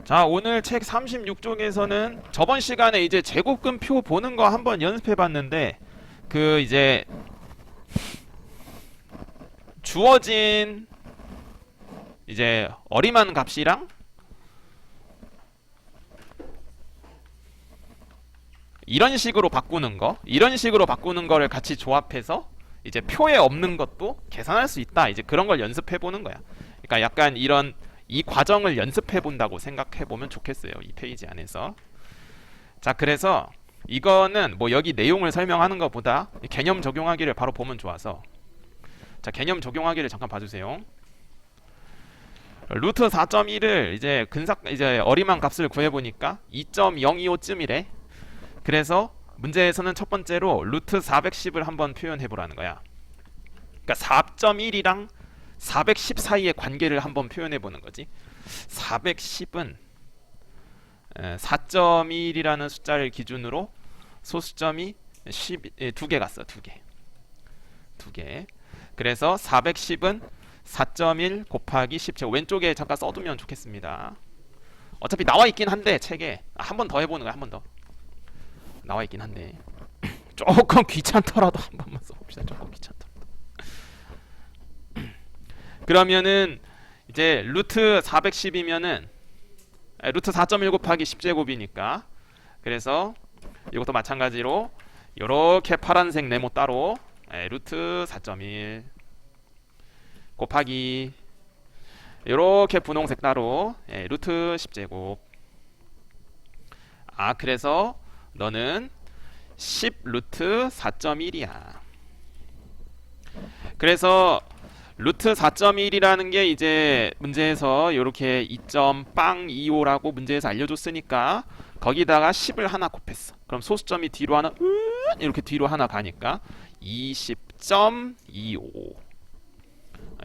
자, 오늘 책 36쪽에서는 저번 시간에 이제 제곱근표 보는 거 한번 연습해 봤는데, 그 이제 주어진 이제 어림한 값이랑 이런 식으로 바꾸는 거를 같이 조합해서 이제 표에 없는 것도 계산할 수 있다. 이제 그런 걸 연습해 보는 거야. 그러니까 약간 이런 이 과정을 연습해 본다고 생각해 보면 좋겠어요. 이 페이지 안에서. 자, 그래서 이거는 뭐 여기 내용을 설명하는 것보다 개념 적용하기를 바로 보면 좋아서, 자, 개념 적용하기를 잠깐 봐주세요. 루트 4.1을 이제 어림한 값을 구해 보니까 2.025쯤이래. 그래서 문제에서는 첫 번째로 루트 410을 한번 표현해 보라는 거야. 그러니까 4.1이랑 410 사이의 관계를 한번 표현해 보는 거지. 410은 4.1이라는 숫자를 기준으로 소수점이 2개 갔어. 2개. 그래서 410은 4.1 곱하기 10제곱. 왼쪽에 잠깐 써두면 좋겠습니다. 어차피 나와 있긴 한데 책에 한 번 더 해보는 거야. 한 번 더 나와 있긴 한데 조금 귀찮더라도 한 번만 써봅시다. 조금 귀찮더라도. 그러면은 이제 루트 410이면은 루트 4.1 곱하기 10제곱이니까, 그래서 이것도 마찬가지로 이렇게 파란색 네모 따로 루트 4.1 곱하기 이렇게 분홍색 따로 루트 10제곱. 그래서 너는 10 루트 4.1이야. 그래서 루트 4.1이라는 게 이제 문제에서 이렇게 2.25라고 문제에서 알려줬으니까 거기다가 10을 하나 곱했어. 그럼 소수점이 뒤로 하나 이렇게 뒤로 하나 가니까 20.25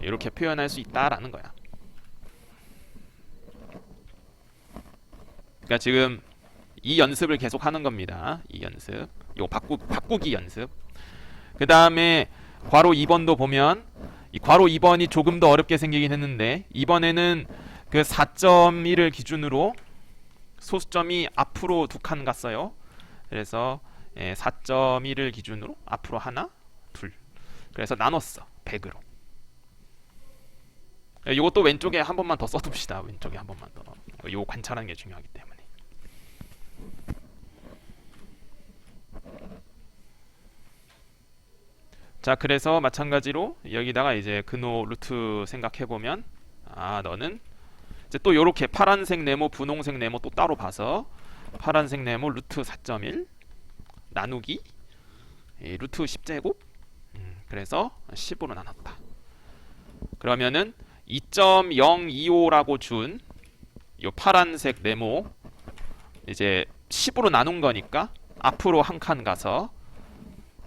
이렇게 표현할 수 있다라는 거야. 그러니까 지금 이 연습을 계속 하는 겁니다. 이 연습, 요 바꾸기 연습. 그 다음에 괄호 2번도 보면 이 괄호 2번이 조금 더 어렵게 생기긴 했는데, 이번에는 그 4.1을 기준으로 소수점이 앞으로 두 칸 갔어요. 그래서 4.1을 기준으로 앞으로 하나, 둘. 그래서 나눴어. 100으로. 이것도 왼쪽에 한 번만 더 써둡시다. 왼쪽에 한 번만 더. 이거 관찰하는 게 중요하기 때문에. 자, 그래서 마찬가지로 여기다가 이제 근호 루트 생각해 보면, 너는 이제 또 요렇게 파란색 네모, 분홍색 네모 또 따로 봐서 파란색 네모 루트 4.1 나누기 루트 10제곱. 그래서 10으로 나눴다. 그러면은 2.025라고 준 요 파란색 네모 이제 10으로 나눈 거니까 앞으로 한 칸 가서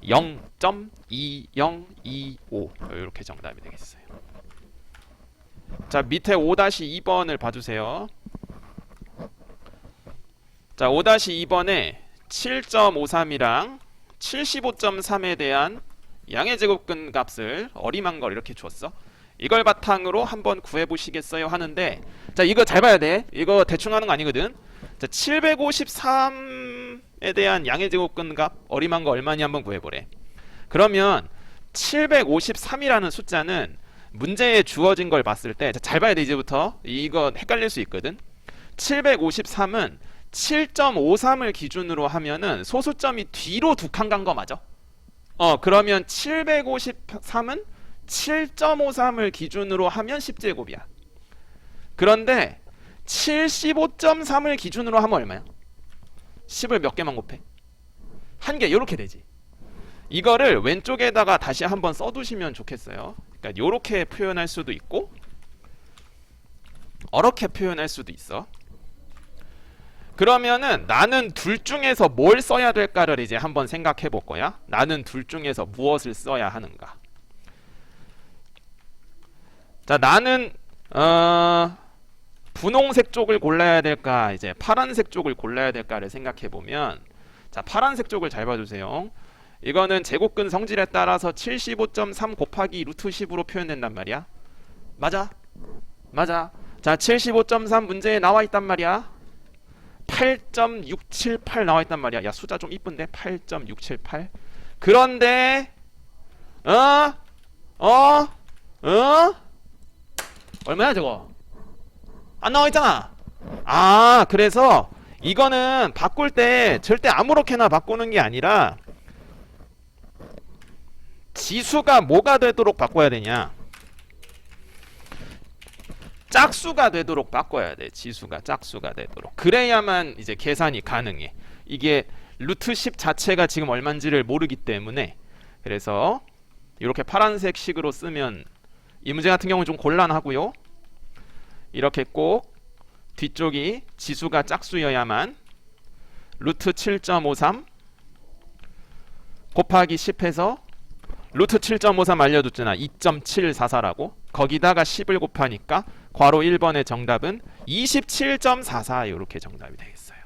0.2025 이렇게 정답이 되겠어요. 자, 밑에 5-2번을 봐주세요. 자, 5-2번에 7.53이랑 75.3에 대한 양의 제곱근 값을 어림한 걸 이렇게 줬어. 이걸 바탕으로 한번 구해보시겠어요 하는데, 자, 이거 잘 봐야 돼. 이거 대충 하는 거 아니거든. 자, 753에 대한 양의 제곱근 값 어림한 거 얼마니 한번 구해보래. 그러면 753이라는 숫자는 문제에 주어진 걸 봤을 때, 잘 봐야 돼. 이제부터 이거 헷갈릴 수 있거든. 753은 7.53을 기준으로 하면은 소수점이 뒤로 두 칸 간 거 맞아? 그러면 753은 7.53을 기준으로 하면 10제곱이야. 그런데 75.3을 기준으로 하면 얼마야? 10을 몇 개만 곱해? 한 개. 이렇게 되지. 이거를 왼쪽에다가 다시 한번 써두시면 좋겠어요. 그러니까 이렇게 표현할 수도 있고 이렇게 표현할 수도 있어. 그러면은 나는 둘 중에서 뭘 써야 될까를 이제 한번 생각해 볼 거야. 나는 둘 중에서 무엇을 써야 하는가. 자, 나는 분홍색 쪽을 골라야 될까, 이제 파란색 쪽을 골라야 될까를 생각해 보면, 자, 파란색 쪽을 잘 봐주세요. 이거는 제곱근 성질에 따라서 75.3 곱하기 루트 10으로 표현된단 말이야. 맞아. 자, 75.3 문제에 나와 있단 말이야. 8.678 나와 있단 말이야. 야, 숫자 좀 이쁜데? 8.678. 그런데 어? 어? 어? 얼마야 저거? 안 나와 있잖아. 아, 그래서 이거는 바꿀 때 절대 아무렇게나 바꾸는 게 아니라 지수가 뭐가 되도록 바꿔야 되냐? 짝수가 되도록 바꿔야 돼. 지수가 짝수가 되도록. 그래야만 이제 계산이 가능해. 이게 루트 10 자체가 지금 얼마인지를 모르기 때문에. 그래서 이렇게 파란색 식으로 쓰면 이 문제 같은 경우는 좀 곤란하고요. 이렇게 꼭 뒤쪽이 지수가 짝수여야만 루트 7.53 곱하기 10해서 루트 7.53 알려줬잖아. 2.744라고. 거기다가 10을 곱하니까 괄호 1번의 정답은 27.44 이렇게 정답이 되겠어요.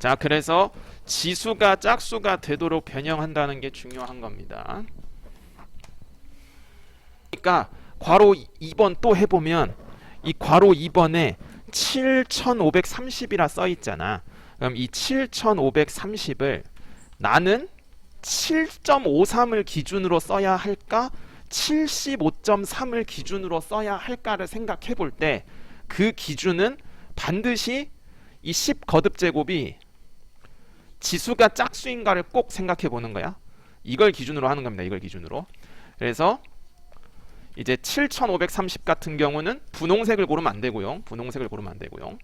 자, 그래서 지수가 짝수가 되도록 변형한다는 게 중요한 겁니다. 그러니까 괄호 2번 또 해보면 이 괄호 2번에 7530이라 써있잖아. 그럼 이 7530을 나는 7.53을 기준으로 써야 할까? 75.3을 기준으로 써야 할까를 생각해 볼 때 그 기준은 반드시 이 10 거듭 제곱이 지수가 짝수인가를 꼭 생각해 보는 거야. 이걸 기준으로 하는 겁니다. 이걸 기준으로. 그래서 이제 7530 같은 경우는 분홍색을 고르면 안 되고요. 분홍색을 고르면 안 되고요.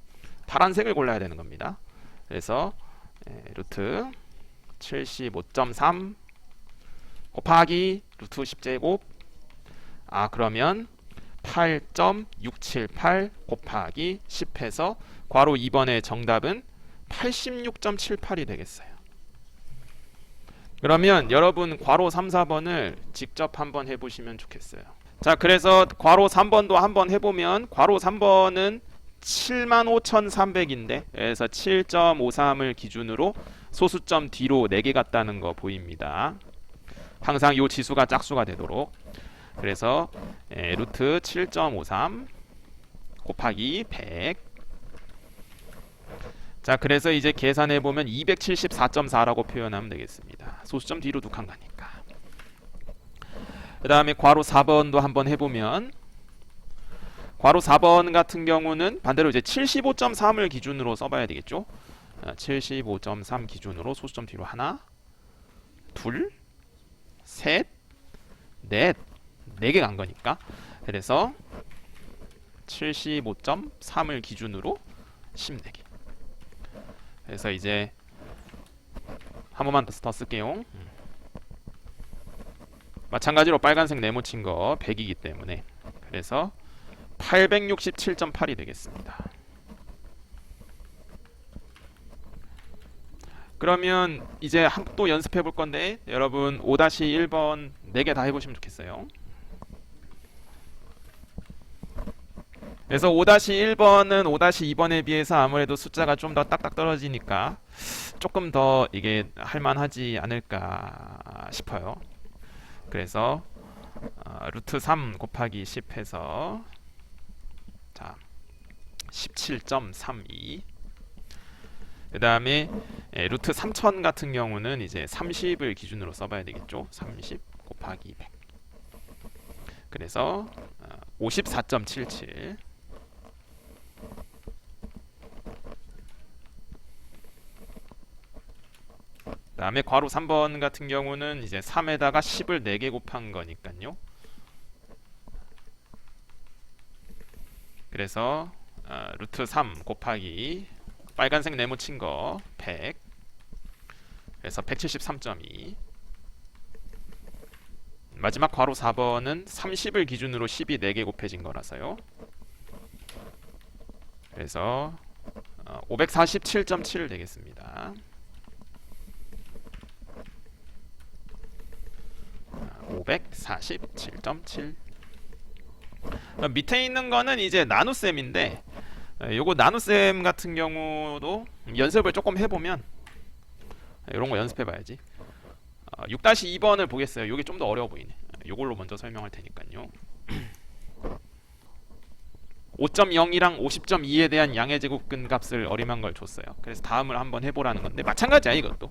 파란색을 골라야 되는 겁니다. 그래서 루트 75.3 곱하기 루트 10제곱 그러면 8.678 곱하기 10해서 괄호 2번의 정답은 86.78이 되겠어요. 그러면 여러분 괄호 3, 4번을 직접 한번 해보시면 좋겠어요. 자, 그래서 괄호 3번도 한번 해보면 괄호 3번은 75,300인데 그래서 7.53을 기준으로 소수점 뒤로 4개 갔다는 거 보입니다. 항상 이 지수가 짝수가 되도록. 그래서 루트 7.53 곱하기 100. 자, 그래서 이제 계산해 보면 274.4라고 표현하면 되겠습니다. 소수점 뒤로 2칸 가니까. 그 다음에 괄호 4번도 한번 해보면 괄호 4번 같은 경우는 반대로 이제 75.3을 기준으로 써봐야 되겠죠. 75.3 기준으로 소수점 뒤로 하나, 둘, 셋, 넷, 4개 간 거니까. 그래서 75.3을 기준으로 14개. 그래서 이제 한 번만 더 쓸게요. 마찬가지로 빨간색 네모친 거 100이기 때문에 그래서 867.8이 되겠습니다. 그러면 이제 또 연습해 볼 건데 여러분 5-1번 4개 다 해보시면 좋겠어요. 그래서 5-1번은 5-2번에 비해서 아무래도 숫자가 좀 더 딱딱 떨어지니까 조금 더 이게 할만하지 않을까 싶어요. 그래서 루트 3 곱하기 10 해서 자 17.32. 그 다음에 루트 3000 같은 경우는 이제 30을 기준으로 써봐야 되겠죠. 30 곱하기 100. 그래서 54.77. 그 다음에 괄호 3번 같은 경우는 이제 3에다가 10을 4개 곱한 거니까요. 그래서 루트 3 곱하기 빨간색 네모친 거 100. 그래서 173.2. 마지막 괄호 4번은 30을 기준으로 10이 4개 곱해진 거라서요. 그래서 547.7 되겠습니다. 547.7. 밑에 있는 거는 이제 나눗셈인데 요거 나눗셈 같은 경우도 연습을 조금 해보면 이런 거 연습해 봐야지. 6-2번을 보겠어요. 요게 좀 더 어려워 보이네. 요걸로 먼저 설명할 테니까요. 5.0이랑 50.2에 대한 양의 제곱근 값을 어림한 걸 줬어요. 그래서 다음을 한번 해보라는 건데 마찬가지야 이것도.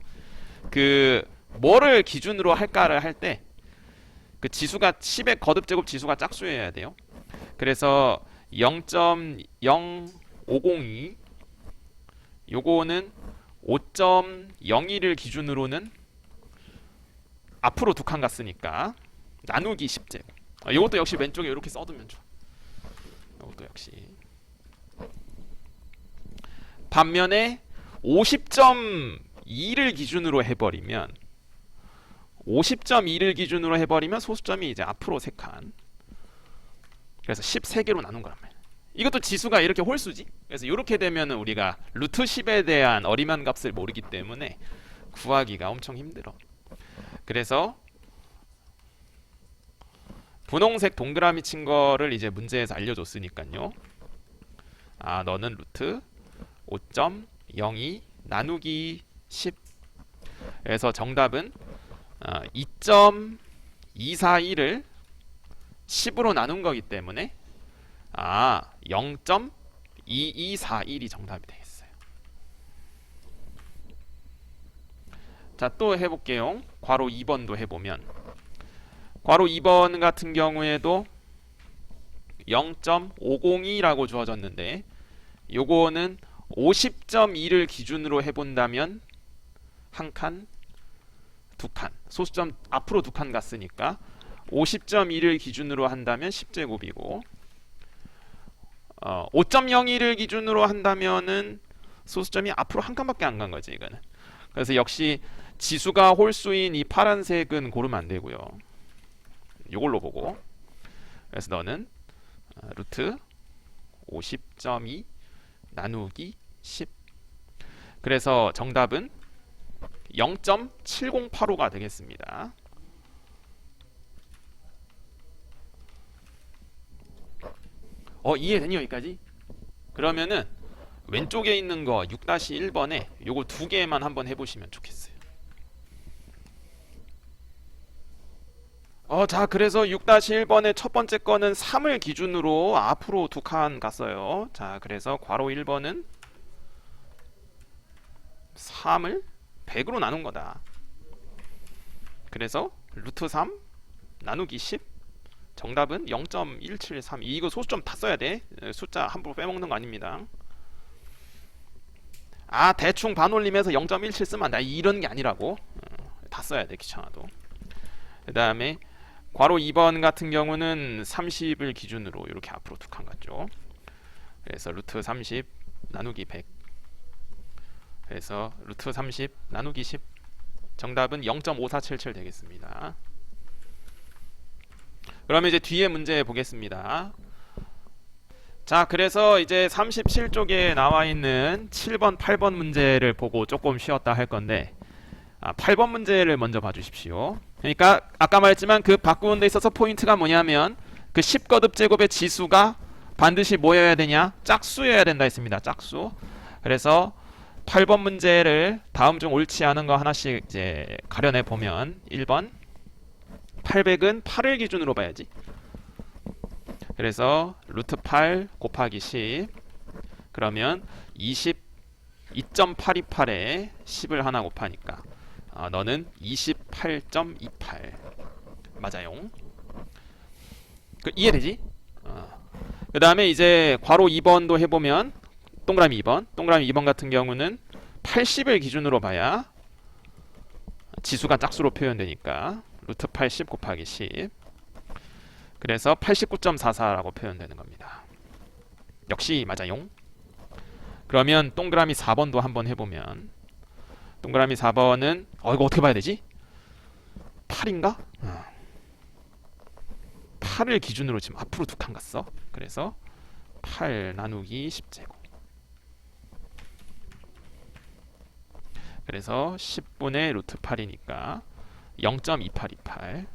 그 뭐를 기준으로 할까를 할 때 그 지수가 10의 거듭 제곱 지수가 짝수여야 돼요. 그래서 0.0502 요거는 5.01을 기준으로는 앞으로 두 칸 갔으니까 나누기 10제곱. 요것도 역시 왼쪽에 이렇게 써두면 좋아. 요것도 역시. 반면에 50.2를 기준으로 해버리면 50.2를 기준으로 해버리면 소수점이 이제 앞으로 3칸. 그래서 13개로 나눈 거란 말이야. 이것도 지수가 이렇게 홀수지. 그래서 이렇게 되면은 우리가 루트 10에 대한 어림한 값을 모르기 때문에 구하기가 엄청 힘들어. 그래서 분홍색 동그라미 친 거를 이제 문제에서 알려줬으니까요. 아, 너는 루트 5.02 나누기 10. 그래서 정답은 2.241을 10으로 나눈 거기 때문에 0.2241이 정답이 되겠어요. 자, 또 해볼게요. 괄호 2번도 해보면 괄호 2번 같은 경우에도 0.502라고 주어졌는데 요거는 50.2를 기준으로 해본다면 한 칸, 두 칸, 소수점 앞으로 두 칸 갔으니까 50.2를 기준으로 한다면 10제곱이고 5.01을 기준으로 한다면은 소수점이 앞으로 한 칸밖에 안 간 거지 이거는. 그래서 역시 지수가 홀수인 이 파란색은 고르면 안 되고요. 이걸로 보고. 그래서 너는 루트 50.2 나누기 10. 그래서 정답은 0.7085가 되겠습니다. 이해되니 여기까지? 그러면은 왼쪽에 있는 거 6-1번에 요거 두 개만 한번 해보시면 좋겠어요. 자, 그래서 6-1번의 첫 번째 거는 3을 기준으로 앞으로 두 칸 갔어요. 자, 그래서 괄호 1번은 3을 100으로 나눈 거다. 그래서 루트 3 나누기 10. 정답은 0.173. 이거 소수점 다 써야 돼. 숫자 함부로 빼먹는 거 아닙니다. 대충 반올림해서 0.17 쓰면 안 돼. 이런 게 아니라고. 다 써야 돼. 귀찮아도. 그 다음에 괄호 2번 같은 경우는 30을 기준으로 이렇게 앞으로 두 칸 갔죠. 그래서 루트 30 나누기 100. 그래서 루트 30 나누기 10. 정답은 0.5477 되겠습니다. 그러면 이제 뒤에 문제 보겠습니다. 자, 그래서 이제 37쪽에 나와 있는 7번, 8번 문제를 보고 조금 쉬었다 할 건데 8번 문제를 먼저 봐주십시오. 그러니까 아까 말했지만 그 바꾸는 데 있어서 포인트가 뭐냐면 그 10거듭 제곱의 지수가 반드시 뭐여야 되냐? 짝수여야 된다 했습니다. 짝수. 그래서 8번 문제를 다음 중 옳지 않은 거 하나씩 이제 가려내 보면 1번 800은 8을 기준으로 봐야지. 그래서 루트 8 곱하기 10 그러면 2.828에 10을 하나 곱하니까 너는 28.28 맞아요. 이해되지? 그 다음에 이제 괄호 2번도 해보면 동그라미 2번 같은 경우는 80을 기준으로 봐야 지수가 짝수로 표현되니까 루트 80 곱하기 10 그래서 89.44라고 표현되는 겁니다. 역시 맞아요. 그러면 동그라미 4번도 한번 해보면 동그라미 4번은 이거 어떻게 봐야 되지? 8인가? 8을 기준으로 지금 앞으로 두 칸 갔어. 그래서 8 나누기 10제곱 그래서 10분의 루트 8이니까 0.2828.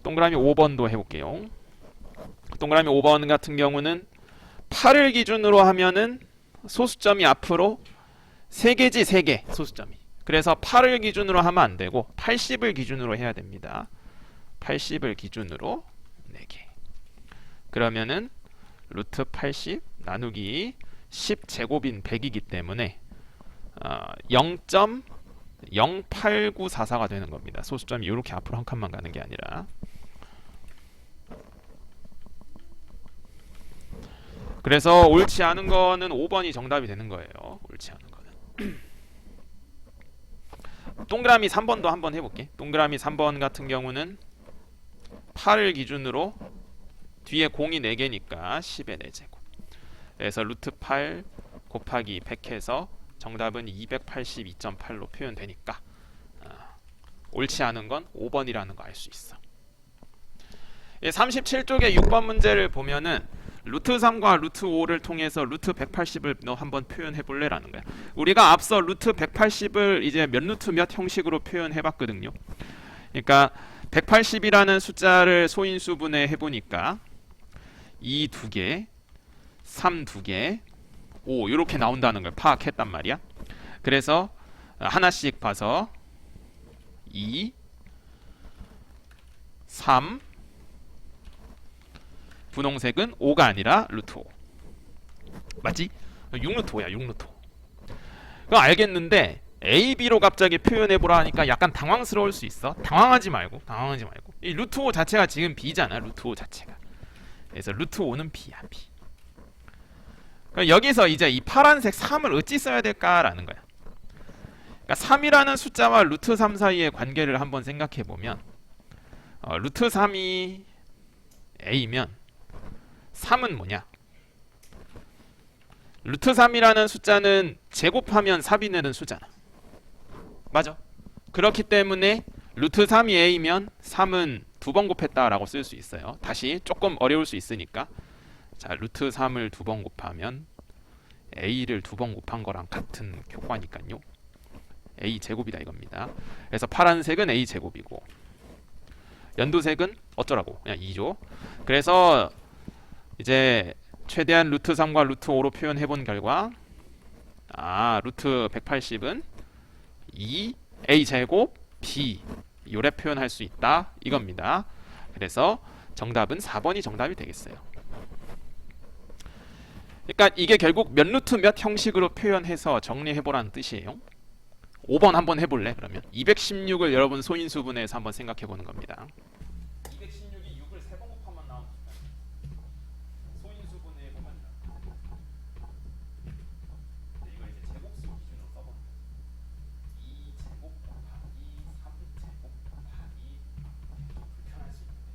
동그라미 5번도 해볼게요. 동그라미 5번 같은 경우는 8을 기준으로 하면은 소수점이 앞으로 3개지 3개 소수점이. 그래서 8을 기준으로 하면 안 되고 80을 기준으로 해야 됩니다. 80을 기준으로 4개. 그러면은 루트 80 나누기 10 제곱인 100이기 때문에 0.08944가 되는 겁니다. 소수점이 이렇게 앞으로 한 칸만 가는 게 아니라. 그래서 옳지 않은 거는 5번이 정답이 되는 거예요. 옳지 않은 거는. 동그라미 3번도 한번 해볼게. 동그라미 3번 같은 경우는 8을 기준으로 뒤에 공이 4개니까 10의 4제곱. 그래서 루트 8 곱하기 100 해서 정답은 282.8로 표현되니까 옳지 않은 건 5번이라는 거 알 수 있어. 37쪽의 6번 문제를 보면은 루트 3과 루트 5를 통해서 루트 180을 너 한번 표현해 볼래라는 거야. 우리가 앞서 루트 180을 이제 몇 루트 몇 형식으로 표현해 봤거든요. 그러니까 180이라는 숫자를 소인수분해 해보니까 2 2개, 3 2개, 5 이렇게 나온다는 걸 파악했단 말이야. 그래서 하나씩 봐서 2, 3, 분홍색은 5가 아니라 루트 5. 맞지? 6루트 5야, 6루트 5. 그거 알겠는데 A, B로 갑자기 표현해보라 하니까 약간 당황스러울 수 있어. 당황하지 말고. 이 루트 5 자체가 지금 B잖아, 루트 5 자체가. 그래서 루트 5는 B야, B. 그럼 여기서 이제 이 파란색 3을 어찌 써야 될까라는 거야. 그러니까 3이라는 숫자와 루트 3 사이의 관계를 한번 생각해보면 루트 3이 A면 3은 뭐냐? 루트 3이라는 숫자는 제곱하면 4이 되는 숫자나. 맞아. 그렇기 때문에 루트 3이 A면 3은 2번 곱했다라고 쓸 수 있어요. 다시 조금 어려울 수 있으니까. 자, 루트 3을 2번 곱하면 A를 2번 곱한 거랑 같은 효과니까요. A 제곱이다 이겁니다. 그래서 파란색은 A 제곱이고 연두색은 어쩌라고? 그냥 2죠. 그래서 이제 최대한 루트 3과 루트 5로 표현해 본 결과 루트 180은 2 A 제곱 B 요래 표현할 수 있다 이겁니다. 그래서 정답은 4번이 정답이 되겠어요. 그러니까 이게 결국 몇 루트 몇 형식으로 표현해서 정리해 보라는 뜻이에요. 5번 한번 해볼래? 그러면 216을 여러분 소인수분해서 한번 생각해 보는 겁니다. 216이 6을 3번 곱하면 나오니까 소인수분해 보면 이걸 이제 제곱수 기준으로 써보는 거야. 2제곱 곱하기 3제곱 곱하기 불편할 수 있는데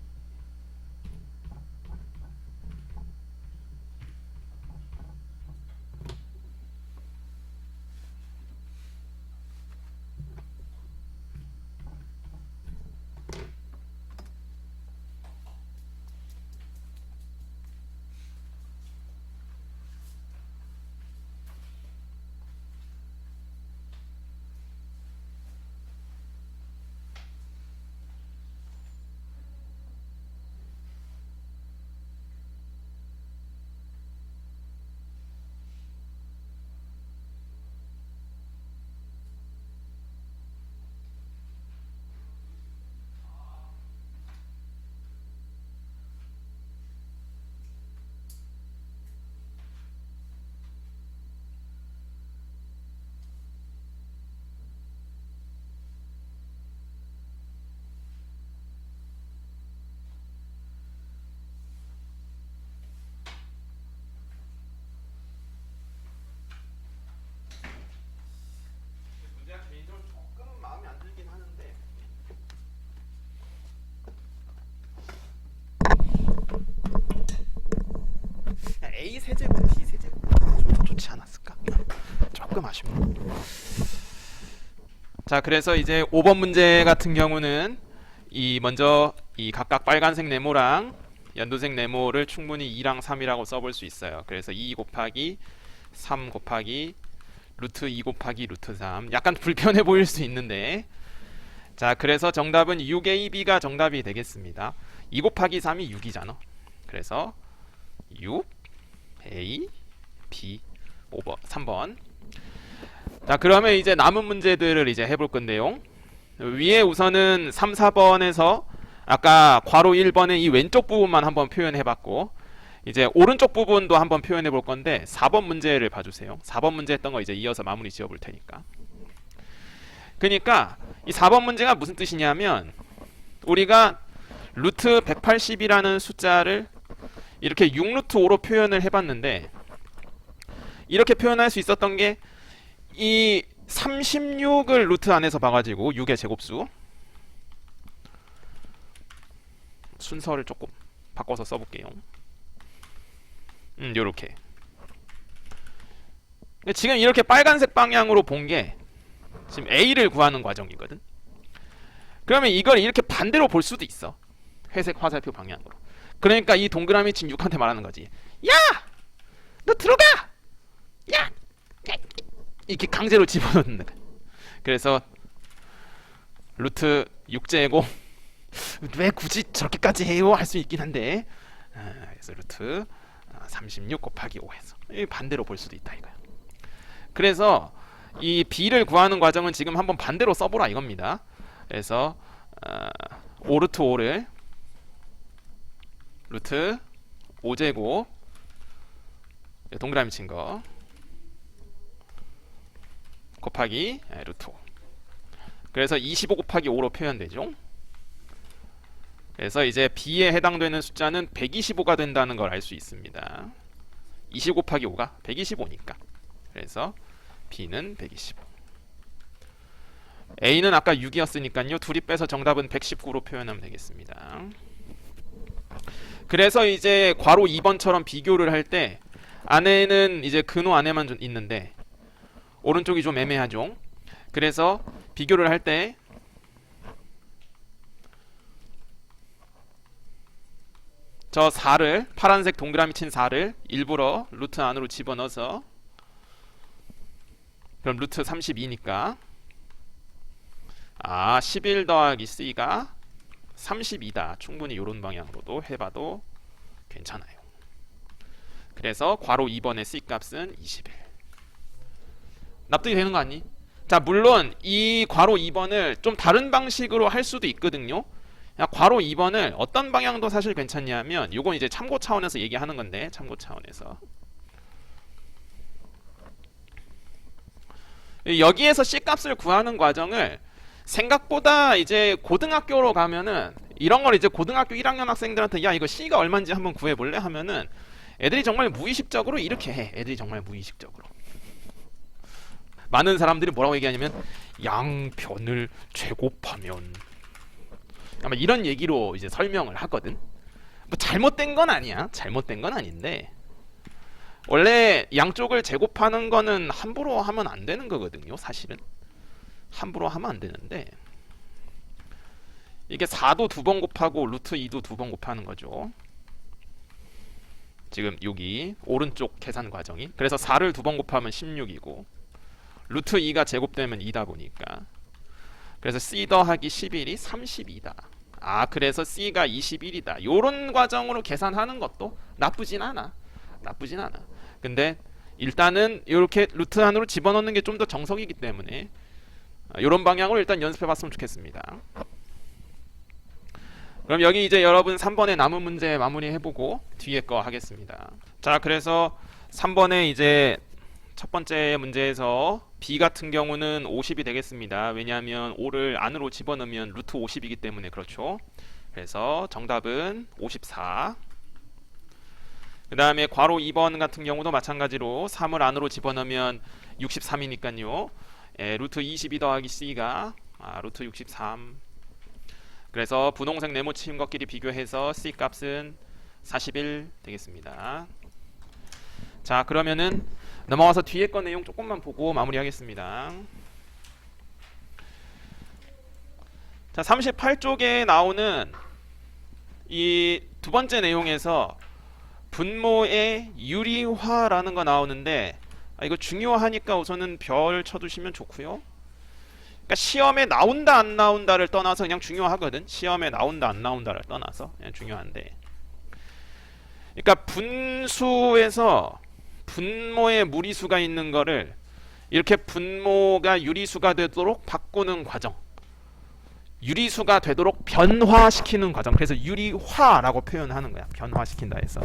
문제가 개인적으로 조금은 마음에 안 들긴 하는데 A 세제곱 B 세제곱 좀 더 좋지 않았을까? 조금 아쉽네. 자, 그래서 이제 5번 문제 같은 경우는 먼저 이 각각 빨간색 네모랑 연두색 네모를 충분히 2랑 3이라고 써볼 수 있어요. 그래서 2 곱하기 3 곱하기 루트 2 곱하기 루트 3 약간 불편해 보일 수 있는데 자, 그래서 정답은 6AB가 정답이 되겠습니다. 2 곱하기 3이 6이잖아. 그래서 6A B 5번 3번. 자, 그러면 이제 남은 문제들을 이제 해볼 건데요. 위에 우선은 3, 4번에서 아까 괄호 1번의 이 왼쪽 부분만 한번 표현해 봤고 이제 오른쪽 부분도 한번 표현해 볼 건데 4번 문제를 봐주세요. 4번 문제 했던 거 이제 이어서 마무리 지어 볼 테니까. 그러니까 이 4번 문제가 무슨 뜻이냐면 우리가 루트 180이라는 숫자를 이렇게 6루트 5로 표현을 해봤는데 이렇게 표현할 수 있었던 게 이 36을 루트 안에서 봐가지고 6의 제곱수 순서를 조금 바꿔서 써볼게요. 요렇게 지금 이렇게 빨간색 방향으로 본 게 지금 A를 구하는 과정이거든. 그러면 이걸 이렇게 반대로 볼 수도 있어. 회색 화살표 방향으로. 그러니까 이 동그라미 지금 6한테 말하는 거지. 야! 너 들어가! 야! 이렇게 강제로 집어넣는 거야. 그래서 루트 6제곱 왜 굳이 저렇게까지 해요? 할 수 있긴 한데 그래서 루트 36 곱하기 5 해서 반대로 볼 수도 있다 이거야. 그래서 이 b를 구하는 과정은 지금 한번 반대로 써보라 이겁니다. 그래서 5루트 5를 루트 5제곱 동그라미 친 거 곱하기 루트 5. 그래서 25 곱하기 5로 표현되죠. 그래서 이제 b에 해당되는 숫자는 125가 된다는 걸 알 수 있습니다. 20 곱하기 5가 125니까. 그래서 b는 125. a는 아까 6이었으니까요. 둘이 빼서 정답은 119로 표현하면 되겠습니다. 그래서 이제 괄호 2번처럼 비교를 할 때 안에는 이제 근호 안에만 좀 있는데 오른쪽이 좀 애매하죠. 그래서 비교를 할 때 저 4를 파란색 동그라미 친 4를 일부러 루트 안으로 집어넣어서 그럼 루트 32니까 11 더하기 c가 32다. 충분히 이런 방향으로도 해봐도 괜찮아요. 그래서 괄호 2번의 c 값은 21. 납득이 되는 거 아니? 자, 물론 이 괄호 2번을 좀 다른 방식으로 할 수도 있거든요. 괄호 2번을 어떤 방향도 사실 괜찮냐면 이건 이제 참고 차원에서 얘기하는 건데 참고 차원에서 여기에서 c 값을 구하는 과정을 생각보다 이제 고등학교로 가면은 이런 걸 이제 고등학교 1학년 학생들한테 야 이거 c가 얼마인지 한번 구해볼래? 하면은 애들이 정말 무의식적으로 이렇게 해. 애들이 정말 무의식적으로 많은 사람들이 뭐라고 얘기하냐면 양변을 제곱하면 아마 이런 얘기로 이제 설명을 하거든. 뭐 잘못된 건 아니야. 잘못된 건 아닌데 원래 양쪽을 제곱하는 거는 함부로 하면 안 되는 거거든요. 사실은 함부로 하면 안 되는데 이게 4도 2번 곱하고 루트 2도 2번 곱하는 거죠. 지금 여기 오른쪽 계산 과정이. 그래서 4를 2번 곱하면 16이고 루트 2가 제곱되면 2다 보니까 그래서 c 더하기 11이 32다. 그래서 c가 21이다. 요런 과정으로 계산하는 것도 나쁘진 않아. 나쁘진 않아. 근데 일단은 이렇게 루트 안으로 집어넣는 게 좀 더 정석이기 때문에 요런 방향으로 일단 연습해 봤으면 좋겠습니다. 그럼 여기 이제 여러분 3번의 남은 문제 마무리 해보고 뒤에 거 하겠습니다. 자, 그래서 3번에 이제 첫 번째 문제에서 b 같은 경우는 50이 되겠습니다. 왜냐하면 5를 안으로 집어넣으면 루트 50이기 때문에 그렇죠. 그래서 정답은 54. 그 다음에 괄호 2번 같은 경우도 마찬가지로 3을 안으로 집어넣으면 63이니까요. 루트 22 더하기 c가 루트 63. 그래서 분홍색 네모 치인 것끼리 비교해서 c 값은 41 되겠습니다. 자, 그러면은 넘어가서 뒤에 거 내용 조금만 보고 마무리하겠습니다. 자, 38쪽에 나오는 이 두 번째 내용에서 분모의 유리화라는 거 나오는데 이거 중요하니까 우선은 별 쳐두시면 좋고요. 그러니까 시험에 나온다 안 나온다를 떠나서 그냥 중요하거든. 시험에 나온다 안 나온다를 떠나서 그냥 중요한데 그러니까 분수에서 분모의 무리수가 있는 거를 이렇게 분모가 유리수가 되도록 바꾸는 과정, 유리수가 되도록 변화시키는 과정. 그래서 유리화라고 표현하는 거야. 변화시킨다 해서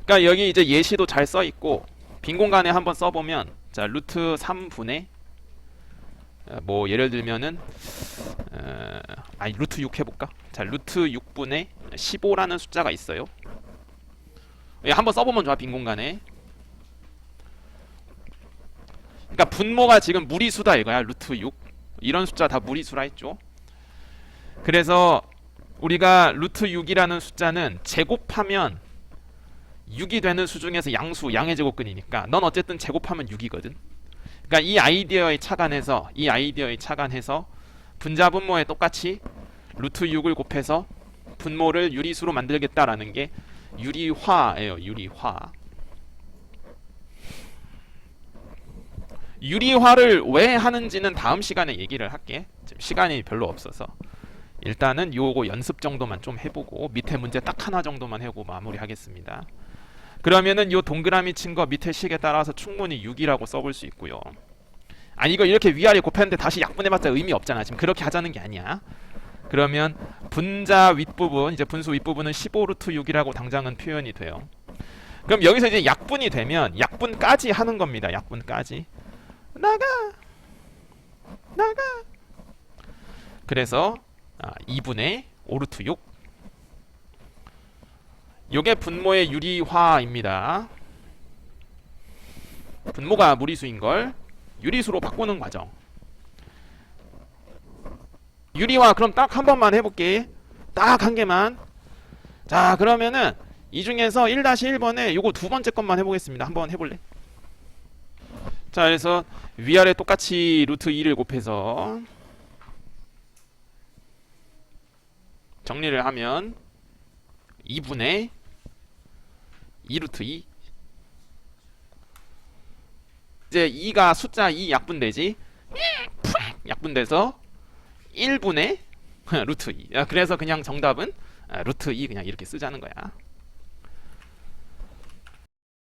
그러니까 여기 이제 예시도 잘 써 있고 빈 공간에 한번 써보면 자 루트 3분의 뭐 예를 들면은 아니 루트 6 해볼까? 자 루트 6분의 15라는 숫자가 있어요. 예, 한번 써보면 좋아 빈 공간에. 그러니까 분모가 지금 무리수다 이거야. 루트 6 이런 숫자 다 무리수라 했죠. 그래서 우리가 루트 6이라는 숫자는 제곱하면 6이 되는 수 중에서 양수, 양의 제곱근이니까 넌 어쨌든 제곱하면 6이거든. 그러니까 이 아이디어에 착안해서 분자 분모에 똑같이 루트 6을 곱해서 분모를 유리수로 만들겠다라는 게 유리화예요. 유리화를 왜 하는지는 다음 시간에 얘기를 할게. 지금 시간이 별로 없어서 일단은 요거 연습 정도만 좀 해보고 밑에 문제 딱 하나 정도만 하고 마무리하겠습니다. 그러면은 요 동그라미 친 거 밑에 식에 따라서 충분히 6이라고 써볼 수 있고요. 아니 이거 이렇게 위아래 곱했는데 다시 약분해봤자 의미 없잖아. 지금 그렇게 하자는 게 아니야. 그러면 분자 윗부분, 이제 분수 윗부분은 15 루트 6이라고 당장은 표현이 돼요. 그럼 여기서 이제 약분이 되면 약분까지 하는 겁니다. 약분까지. 나가. 그래서 2분의 5 루트 6. 요게 분모의 유리화입니다. 분모가 무리수인걸 유리수로 바꾸는 과정. 유리화 그럼 딱 한 번만 해볼게. 딱 한 개만. 자 그러면은 이 중에서 1-1번에 요거 두 번째 것만 해보겠습니다. 한번 해볼래? 자 그래서 위아래 똑같이 루트 2를 곱해서 정리를 하면 2분의 2 루트 2. 이제 2가 숫자 2 약분되지. 약분돼서 1분의 루트 2. 그래서 그냥 정답은 루트 2 그냥 이렇게 쓰자는 거야.